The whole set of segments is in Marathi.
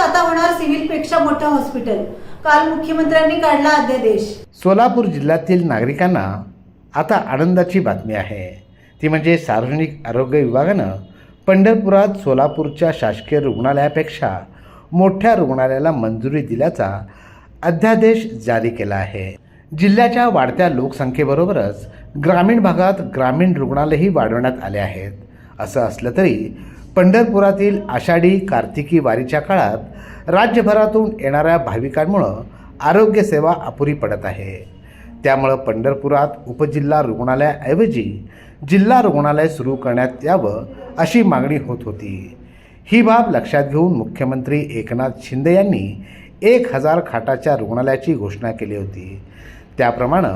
आता होणार सिव्हिल पेक्षा मोठं हॉस्पिटल. काल मुख्यमंत्र्यांनी काढला अध्यादेश. सोलापूर जिल्ह्यातील नागरिकांना आता आनंदाची बातमी आहे. ती म्हणजे सार्वजनिक आरोग्य विभागानं पंढरपुरात सोलापूरच्या शासकीय रुग्णालयापेक्षा मोठ्या रुग्णालयाला मंजुरी दिल्याचा अध्यादेश जारी केला आहे. जिल्ह्याच्या वाढत्या लोकसंख्येबरोबरच ग्रामीण भागात ग्रामीण रुग्णालयही वाढवण्यात आले आहेत. असं असलं तरी पंढरपुरातील आषाढी कार्तिकी वारीच्या काळात राज्यभरातून येणाऱ्या भाविकांमुळं आरोग्यसेवा अपुरी पडत आहे. त्यामुळं पंढरपुरात उपजिल्हा रुग्णालयाऐवजी जिल्हा रुग्णालय सुरू करण्यात यावं अशी मागणी होत होती. ही बाब लक्षात घेऊन मुख्यमंत्री एकनाथ शिंदे यांनी 1000 खाटाच्या रुग्णालयाची घोषणा केली होती. त्याप्रमाणे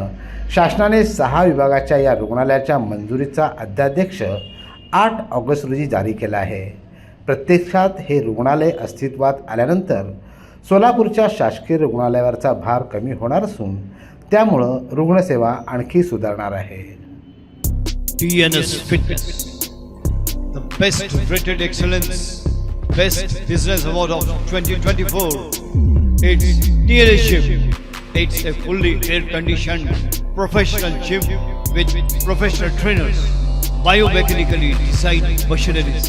शासनाने 6 विभागाच्या या रुग्णालयाच्या मंजुरीचा अध्यादेश 8 ऑगस्ट रोजी जारी केला आहे. प्रत्यक्षात हे रुग्णालय अस्तित्वात आल्यानंतर सोलापूरच्या शासकीय रुग्णालयावरचा भार कमी होणार असून त्यामुळं रुग्णसेवा आणखी सुधारणार आहे. TNS Fitness, the best rated excellence, best business award of 2024. It's TNS Gym. It's a fully air-conditioned professional gym with professional trainers, biomechanically designed machineries,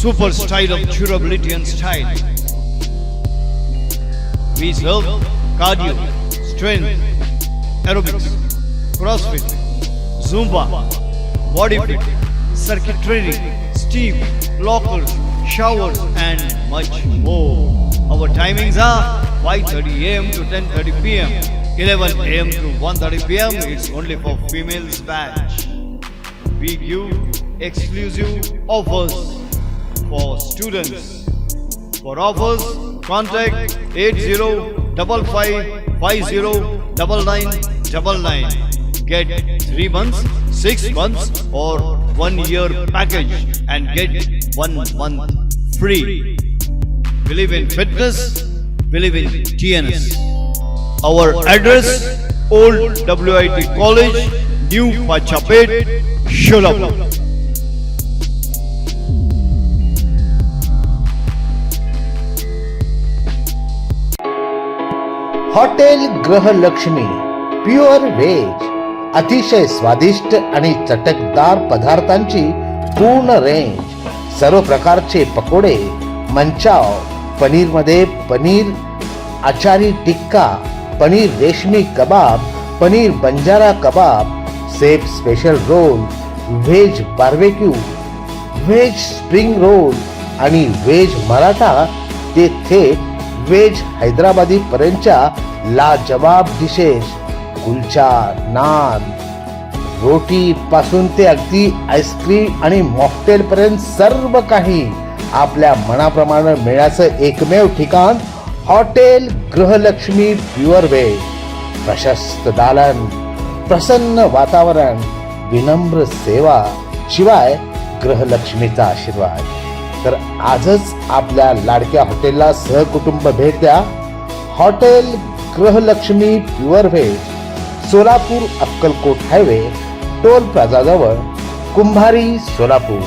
super style of durability and style. We serve cardio, strength, aerobics, crossfit, zumba, body fit, circuit training, steam, lockers, showers and much more. Our timings are 5:30 AM to 10:30 PM, 11 AM to 1:30 PM. It's only for females batch. We give exclusive offers for students. For offers, contact 8055509999. Get 3 months, 6 months or 1 year package and get 1 month free. Believe in fitness, believe in TNS. Our address, Old WIT College, New Pachapet, Solapur. Hotel Grihalakshmi pure veg, अतिशय स्वादिष्ट आणि चटकदार पदार्थांची पूर्ण रेंज. सर्व प्रकारचे पकोडे, मंचाव, पनीरमध्ये पनीर आचारी tikka, paneer reshmi kebab, paneer banjara kebab, chef special roll, veg barbecue, veg spring roll आणि व्हेज मराठा ते थेट व्हेज हैदराबादी पर्यंतच्या लाजवाब डिशेस, कुलचा, नान, रोटी पासून ते अगदी आईस्क्रीम आणि मॉकटेल पर्यंत सर्व काही आपल्या मनाप्रमाणे मिळायचं एकमेव ठिकाण हॉटेल गृहलक्ष्मी प्युअर व्हेज. प्रशस्त दालन, प्रसन्न वातावरण, विनम्र सेवा, शिवाय गृहलक्ष्मीचा आशीर्वाद. तर आजच आपल्या लाडक्या हॉटेलला सहकुटुंब भेट द्या. Hotel Grihalakshmi pure veg, Solapur Akkalkot highway, toll plaza जवळ, कुंभारी, सोलापूर.